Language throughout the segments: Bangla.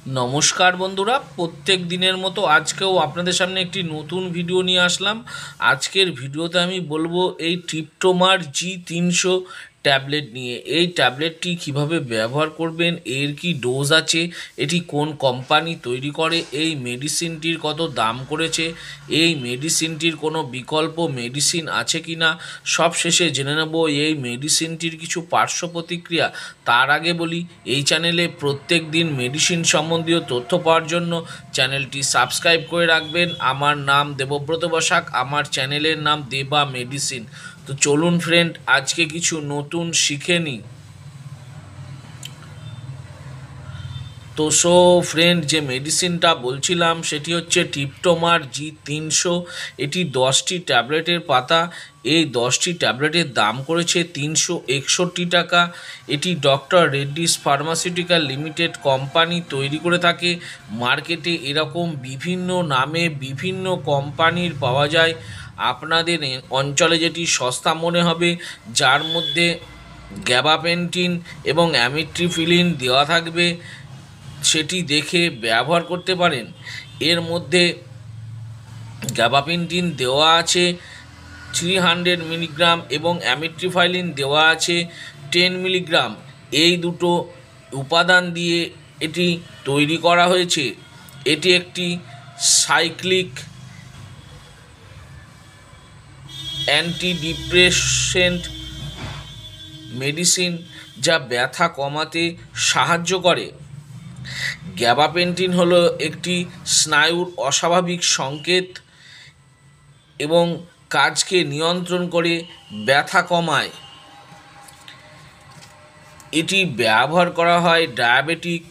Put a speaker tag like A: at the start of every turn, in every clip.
A: নমস্কার বন্ধুরা, প্রত্যেক দিনের মতো আজকেও আপনাদের সামনে একটি নতুন ভিডিও নিয়ে আসলাম। আজকের ভিডিওতে আমি বলবো এই ট্রিপ্টোমার G300 ট্যাবলেট নিয়ে। এই ট্যাবলেটটি কিভাবে ব্যবহার করবেন, এর কি ডোজ আছে, এটি কোন কোম্পানি তৈরি করে, এই মেডিসিনটির কত দাম করেছে, এই মেডিসিনটির কোনো বিকল্প মেডিসিন আছে কি না, সব শেষে জেনে নেব এই মেডিসিনটির কিছু পার্শ্ব প্রতিক্রিয়া। তার আগে বলি, এই চ্যানেলে প্রত্যেক দিন মেডিসিন সম্বন্ধীয় তথ্য পাওয়ার জন্য চ্যানেলটি সাবস্ক্রাইব করে রাখবেন। আমার নাম দেবব্রত বসাক, আমার চ্যানেলের নাম দেবা মেডিসিন। তো চলুন ফ্রেন্ড, আজকে কিছু নতুন শিখে নিই। তো ফ্রেন্ড, যে মেডিসিনটা বলছিলাম সেটি হচ্ছে ট্রিপ্টোমার G300। এটি 10টি ট্যাবলেটের পাতা। এই 10টি ট্যাবলেটের দাম করেছে 361 টাকা। এটি doctor Reddy's pharmaceutical limited company তৈরি করে থাকে। মার্কেটে এরকম বিভিন্ন নামে বিভিন্ন কোম্পানির পাওয়া যায়। আপনাদের অঞ্চলে যেটি সস্তা মনে হবে, যার মধ্যে গ্যাবাপেন্টিন এবং অ্যামিট্রিফিলিন দেওয়া থাকবে, সেটি দেখে ব্যবহার করতে পারেন। এর মধ্যে গ্যাবাপেন্টিন দেওয়া আছে 300 মিলিগ্রাম এবং অ্যামিট্রিফাইলিন দেওয়া আছে 10 মিলিগ্রাম। এই দুটো উপাদান দিয়ে এটি তৈরি করা হয়েছে। এটি একটি সাইক্লিক অ্যান্টিডিপ্রেসেন্ট মেডিসিন, যা ব্যথা কমাতে সাহায্য করে। গ্যাবাপেন্টিন হলো একটি স্নায়ুর অস্বাভাবিক সংকেত এবং কাজকে নিয়ন্ত্রণ করে ব্যথা কমায়। এটি ব্যবহার করা হয় ডায়াবেটিক,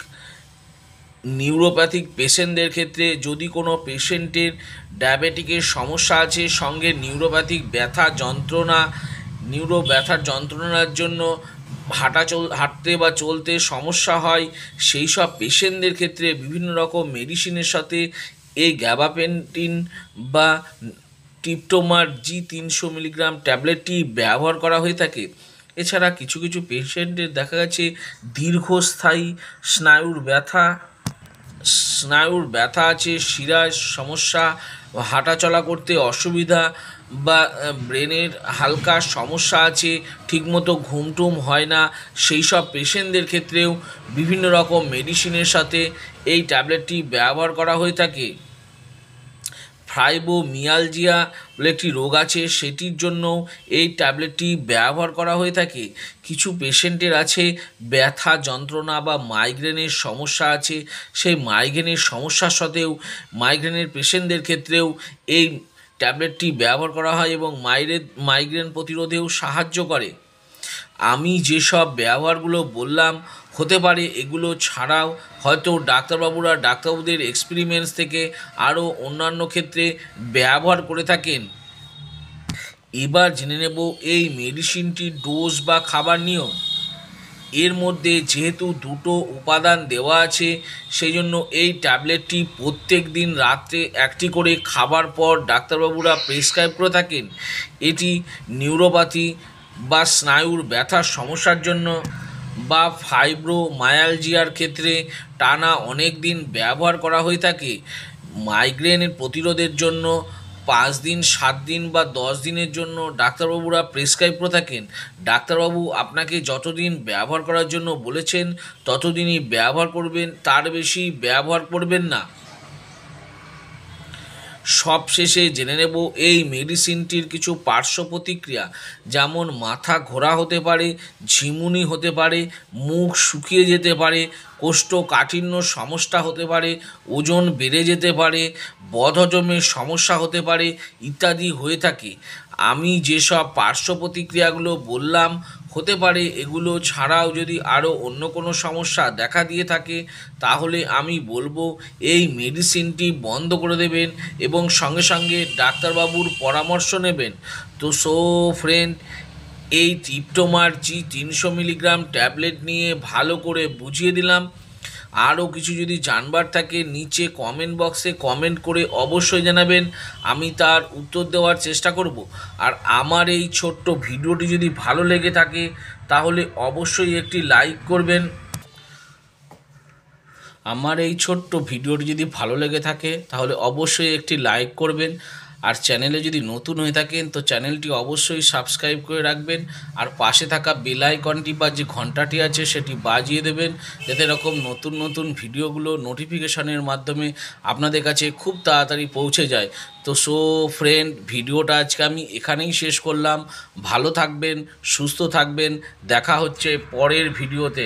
A: নিউরোপ্যাথিক পেশেন্টদের ক্ষেত্রে। যদি কোনো পেশেন্টের ডায়াবেটিকের সমস্যা আছে, সঙ্গে নিউরোপ্যাথিক ব্যথার যন্ত্রণার জন্য হাঁটতে বা চলতে সমস্যা হয়, সেই সব পেশেন্টদের ক্ষেত্রে বিভিন্ন রকম মেডিসিনের সাথে এই গ্যাবাপেন্টিন বা ট্রিপ্টোমার G300 মিলিগ্রাম ট্যাবলেটটি ব্যবহার করা হয়ে থাকে। এছাড়া কিছু কিছু পেশেন্টের দেখা গেছে দীর্ঘস্থায়ী স্নায়ুর ব্যথা আছে, শিরার সমস্যা, হাঁটাচলা করতে অসুবিধা, বা ব্রেনের হালকা সমস্যা আছে, ঠিকমতো ঘুমটুম হয় না, সেই সব পেশেন্টদের ক্ষেত্রেও বিভিন্ন রকম মেডিসিনের সাথে এই ট্যাবলেটটি ব্যবহার করা হয়ে থাকে। ফাইব্রোমিয়ালজিয়া বলে একটি রোগ আছে, সেটির জন্য এই ট্যাবলেটটি ব্যবহার করা হয়ে থাকে। কিছু পেশেন্টের আছে ব্যথা যন্ত্রণা বা মাইগ্রেনের সমস্যা আছে, সেই মাইগ্রেনের সমস্যার সাথেও মাইগ্রেনের পেশেন্টদের ক্ষেত্রেও এই ট্যাবলেটটি ব্যবহার করা হয় এবং মাইগ্রেন প্রতিরোধেও সাহায্য করে। আমি যেসব ব্যবহারগুলো বললাম, হতে পারে এগুলো ছাড়াও হয়তো ডাক্তারবাবুদের এক্সপেরিমেন্টস থেকে আরও অন্যান্য ক্ষেত্রে ব্যবহার করে থাকেন। এবার জেনে নেব এই মেডিসিনটির ডোজ বা খাবার নিয়ম। এর মধ্যে যেহেতু দুটো উপাদান দেওয়া আছে, সেই জন্য এই ট্যাবলেটটি প্রত্যেক দিন রাত্রে একটি করে খাবার পর ডাক্তারবাবুরা প্রেসক্রাইব করে থাকেন। এটি নিউরোপ্যাথি বা স্নায়ুর ব্যথার সমস্যার জন্য বা ফাইব্রোমায়ালজিয়ার ক্ষেত্রে টানা অনেক দিন ব্যবহার করা হয়ে থাকে। মাইগ্রেনের প্রতিরোধের জন্য 5 দিন, 7 দিন বা 10 দিনের জন্য ডাক্তারবাবুরা প্রেসক্রাইব করে থাকেন। ডাক্তারবাবু আপনাকে যতদিন ব্যবহার করার জন্য বলেছেন ততদিনই ব্যবহার করবেন, তার বেশি ব্যবহার করবেন না। সবশেষে জেনে নেব এই মেডিসিনটির কিছু পার্শ্ব প্রতিক্রিয়া, যেমন মাথা ঘোরা হতে পারে, ঝিমুনি হতে পারে, মুখ শুকিয়ে যেতে পারে, কোষ্ঠকাঠিন্য সমস্যা হতে পারে, ওজন বেড়ে যেতে পারে, বদহজমের সমস্যা হতে পারে ইত্যাদি হয়ে থাকে। আমি যেসব পার্শ্ব প্রতিক্রিয়াগুলো বললাম, হতে পারে এগুলো ছাড়াও যদি আরও অন্য কোনো সমস্যা দেখা দিয়ে থাকে, তাহলে আমি বলবো এই মেডিসিনটি বন্ধ করে দেবেন এবং সঙ্গে সঙ্গে ডাক্তারবাবুর পরামর্শ নেবেন। তো ফ্রেন্ড, এই ট্রিপ্টোমার G300 মিলিগ্রাম ট্যাবলেট নিয়ে ভালো করে বুঝিয়ে দিলাম। আরও কিছু যদি জানবার থাকে নিচে কমেন্ট বক্সে কমেন্ট করে অবশ্যই জানাবেন, আমি তার উত্তর দেওয়ার চেষ্টা করব। আর আমার এই ছোট্ট ভিডিওটি যদি ভালো লেগে থাকে তাহলে অবশ্যই একটি লাইক করবেন। আমার এই ছোট্ট ভিডিওটি যদি ভালো লেগে থাকে তাহলে অবশ্যই একটি লাইক করবেন, আর চ্যানেলে যদি নতুন হয়ে থাকেন তো চ্যানেলটি অবশ্যই সাবস্ক্রাইব করে রাখবেন, আর পাশে থাকা বেল আইকনটি বা যে ঘন্টাটি আছে সেটি বাজিয়ে দেবেন, যাতে এরকম নতুন নতুন ভিডিওগুলো নোটিফিকেশনের মাধ্যমে আপনাদের কাছে খুব তাড়াতাড়ি পৌঁছে যায়। তো ফ্রেন্ড, ভিডিওটা আজকে আমি এখানেই শেষ করলাম। ভালো থাকবেন, সুস্থ থাকবেন, দেখা হচ্ছে পরের ভিডিওতে।